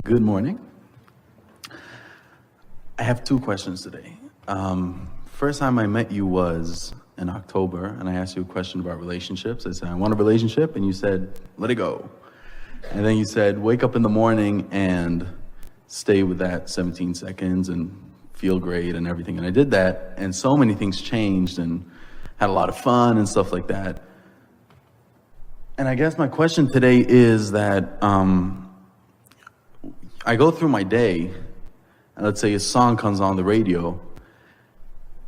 Good morning. I have two questions today. First time I met you was in October, and I asked you a question about relationships. I said, I want a relationship, and you said, let it go. And then you said, wake up in the morning and stay with that 17 seconds and feel great and everything. And I did that, and so many things changed and had a lot of fun and stuff like that. And I guess my question today is that I go through my day, and let's say a song comes on the radio,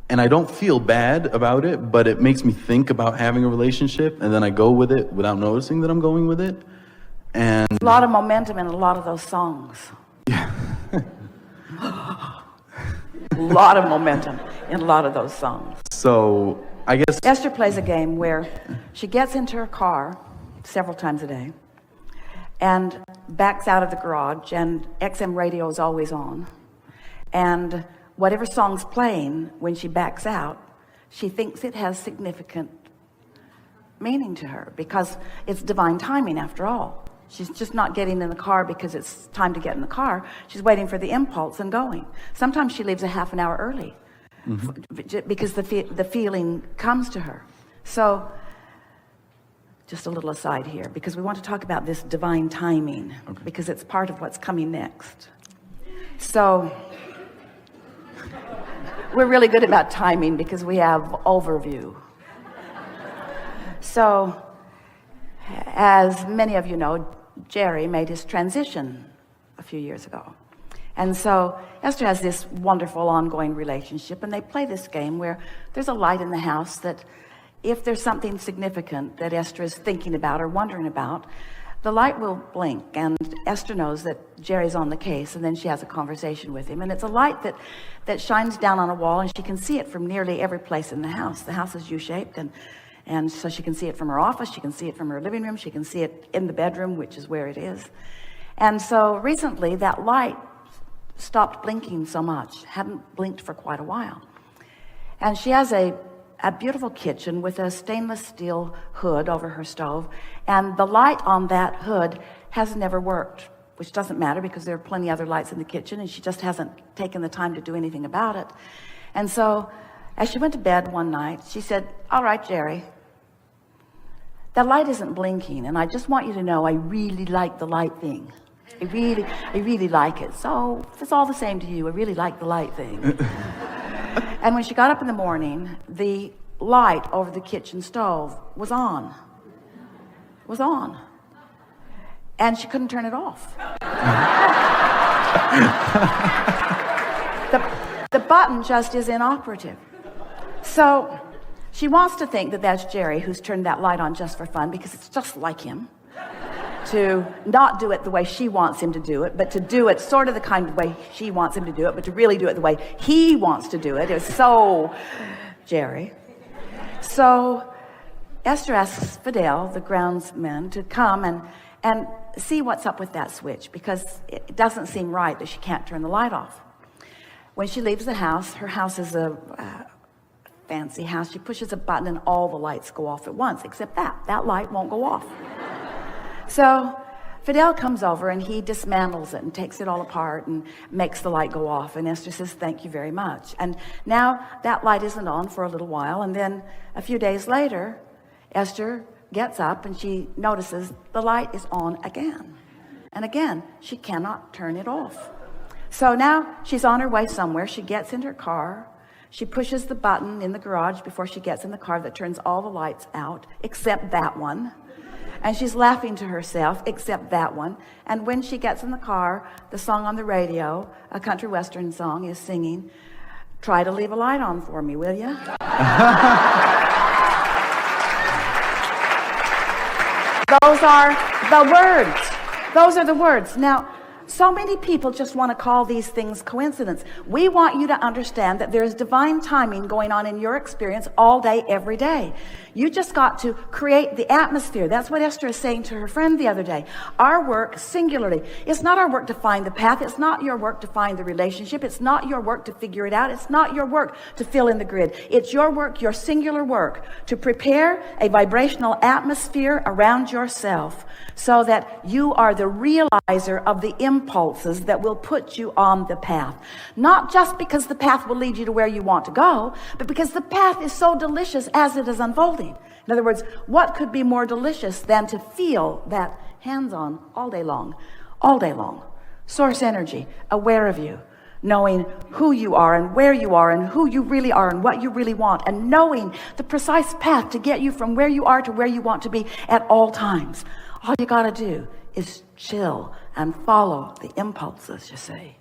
and I don't feel bad about it, but it makes me think about having a relationship, and then I go with it without noticing that I'm going with it. And a lot of momentum in a lot of those songs. Yeah. A lot of momentum in a lot of those songs. So I guess Esther plays a game where she gets into her car several times a day and backs out of the garage, and XM radio is always on, and whatever song's playing when she backs out, she thinks it has significant meaning to her because it's divine timing after all. She's just not getting in the car because it's time to get in the car. She's waiting for the impulse and going. Sometimes she leaves a half an hour early because the feeling comes to her. So just a little aside here, because we want to talk about this divine timing, because it's part of what's coming next. So we're really good about timing because we have overview. So as many of you know, Jerry made his transition a few years ago. And so Esther has this wonderful ongoing relationship, and they play this game where there's a light in the house that if there's something significant that Esther is thinking about or wondering about, the light will blink, and Esther knows that Jerry's on the case, and then she has a conversation with him. And it's a light that shines down on a wall, and she can see it from nearly every place in the house. The house is U-shaped, and so she can see it from her office, she can see it from her living room, she can see it in the bedroom, which is where it is. And so recently, that light stopped blinking so much, hadn't blinked for quite a while. And she has a beautiful kitchen with a stainless steel hood over her stove, and the light on that hood has never worked, which doesn't matter because there are plenty other lights in the kitchen, and she just hasn't taken the time to do anything about it. And so as she went to bed one night, she said, all right, Jerry, that light isn't blinking, and I just want you to know I really like the light thing. I really like it. So if it's all the same to you, I really like the light thing. And when she got up in the morning, the light over the kitchen stove was on. And she couldn't turn it off. The button just is inoperative. So she wants to think that that's Jerry who's turned that light on just for fun, because it's just like him to not do it the way she wants him to do it, but to do it sort of the kind of way she wants him to do it, but to really do it the way he wants to do it. It was so Jerry. So Esther asks Fidel, the groundsman, to come and see what's up with that switch, because it doesn't seem right that she can't turn the light off. When she leaves the house, her house is a fancy house. She pushes a button and all the lights go off at once, except that light won't go off. So Fidel comes over and he dismantles it and takes it all apart and makes the light go off. And Esther says, thank you very much. And now that light isn't on for a little while. And then a few days later, Esther gets up and she notices the light is on again. And again, she cannot turn it off. So now she's on her way somewhere. She gets in her car. She pushes the button in the garage before she gets in the car that turns all the lights out, except that one. And she's laughing to herself, except that one. And when she gets in the car, the song on the radio, a country western song, is singing, try to leave a light on for me, will you? Those are the words. Those are the words. Now, so many people just want to call these things coincidence. We want you to understand that there is divine timing going on in your experience all day, every day. You just got to create the atmosphere. That's what Esther is saying to her friend the other day. Our work, singularly, it's not our work to find the path. It's not your work to find the relationship. It's not your work to figure it out. It's not your work to fill in the grid. It's your work, your singular work, to prepare a vibrational atmosphere around yourself so that you are the realizer of the impulse impulses that will put you on the path. Not just because the path will lead you to where you want to go, but because the path is so delicious as it is unfolding. In other words, what could be more delicious than to feel that hands-on all day long, source energy, aware of you, knowing who you are and where you are and who you really are and what you really want, and knowing the precise path to get you from where you are to where you want to be at all times. All you got to do is chill and follow the impulses, you see.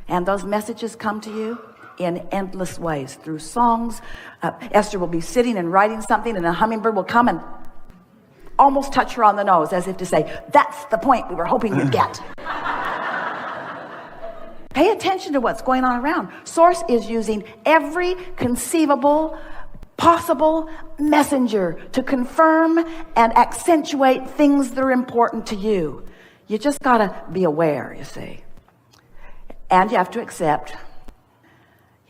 And those messages come to you in endless ways through songs. Esther will be sitting and writing something, and a hummingbird will come and almost touch her on the nose, as if to say, that's the point we were hoping you'd get. Pay attention to what's going on around. Source is using every conceivable, possible messenger to confirm and accentuate things that are important to you. You just got to be aware, you see. And you have to accept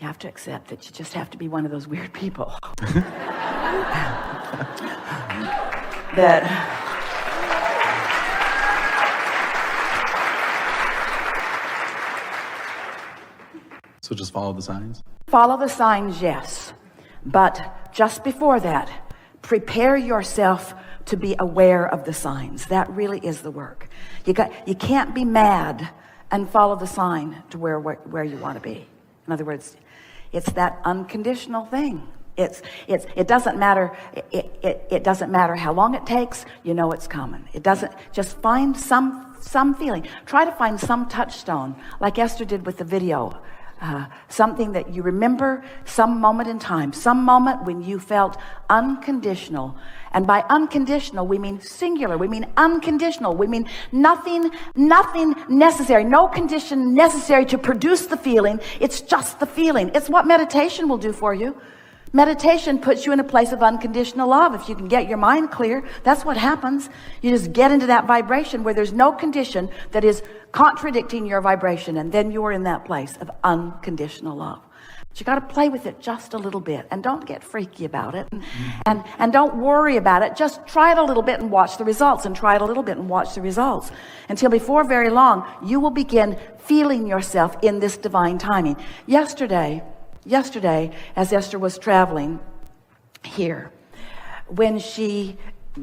that you just have to be one of those weird people. So just follow the signs? Follow the signs, yes. But just before that, prepare yourself to be aware of the signs. That really is the work. You can't be mad and follow the sign to where you want to be. In other words, it's that unconditional thing. It doesn't matter. It doesn't matter how long it takes. You know it's coming. It doesn't. Just find some feeling. Try to find some touchstone, like Esther did with the video. Something that you remember, some moment in time, some moment when you felt unconditional. And by unconditional, we mean singular. We mean unconditional. We mean nothing necessary, no condition necessary to produce the feeling. It's just the feeling. It's what meditation will do for you. Meditation puts you in a place of unconditional love. If you can get your mind clear, that's what happens. You just get into that vibration where there's no condition that is contradicting your vibration, and then you're in that place of unconditional love. But you got to play with it just a little bit, and don't get freaky about it, and don't worry about it. Just try it a little bit and watch the results, and try it a little bit and watch the results, until before very long you will begin feeling yourself in this divine timing. Yesterday, as Esther was traveling here, when she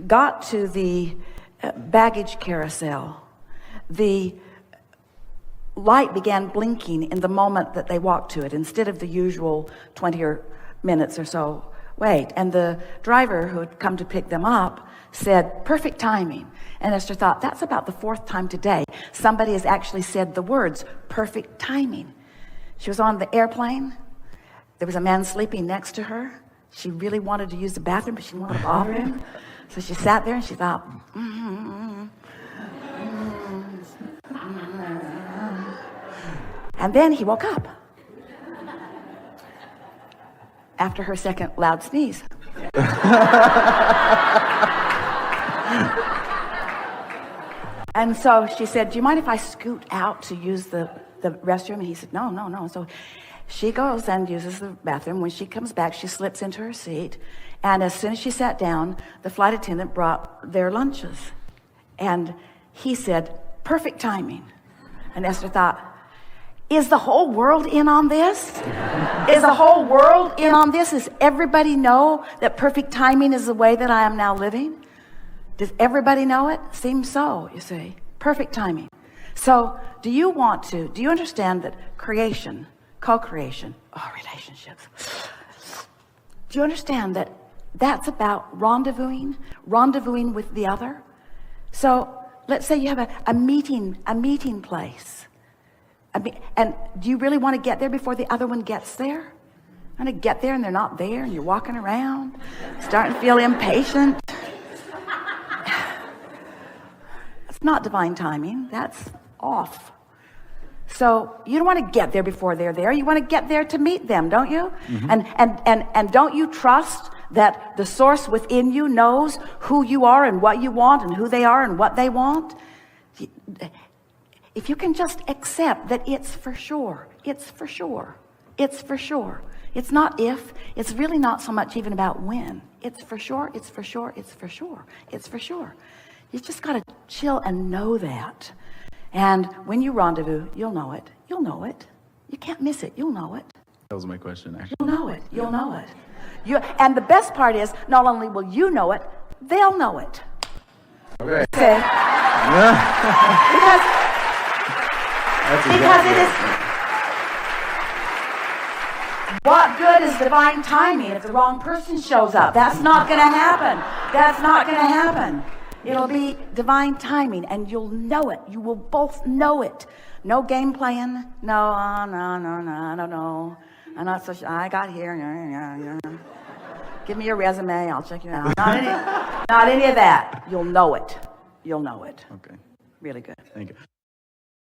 got to the baggage carousel, the light began blinking in the moment that they walked to it, instead of the usual 20 minutes or so wait. And the driver who had come to pick them up said, perfect timing. And Esther thought, that's about the fourth time today somebody has actually said the words, perfect timing. She was on the airplane. There was a man sleeping next to her. She really wanted to use the bathroom, but she didn't want to bother him. So she sat there and she thought, And then he woke up after her second loud sneeze. And so she said, do you mind if I scoot out to use the restroom? And he said, no. So she goes and uses the bathroom. When she comes back, she slips into her seat. And as soon as she sat down, the flight attendant brought their lunches. And he said, perfect timing. And Esther thought, is the whole world in on this? Is the whole world in on this? Does everybody know that perfect timing is the way that I am now living? Does everybody know it? Seems so, you see. Perfect timing. So do you understand that creation, co-creation, relationships, do you understand that that's about rendezvousing with the other? So let's say you have a meeting place. And do you really want to get there before the other one gets there? Want to get there and they're not there, and you're walking around, starting to feel impatient. That's not divine timing. That's off. So you don't want to get there before they're there. You want to get there to meet them, don't you? Mm-hmm. And don't you trust that the source within you knows who you are and what you want and who they are and what they want? If you can just accept that it's for sure. It's for sure. It's not if. It's really not so much even about when. It's for sure. It's for sure. You just got to chill and know that. And when you rendezvous, you'll know it. You'll know it. You can't miss it. You'll know it. That was my question, actually. You'll know it. You'll know it. And the best part is, not only will you know it, they'll know it. Okay. Okay? Because it is. What good is divine timing if the wrong person shows up? That's not going to happen. That's not going to happen. It'll be divine timing, and you'll know it. You will both know it. No game playing. No. I don't know. I'm not so sure. I got here. Give me your resume. I'll check you out. Not any of that. You'll know it. You'll know it. Okay. Really good. Thank you.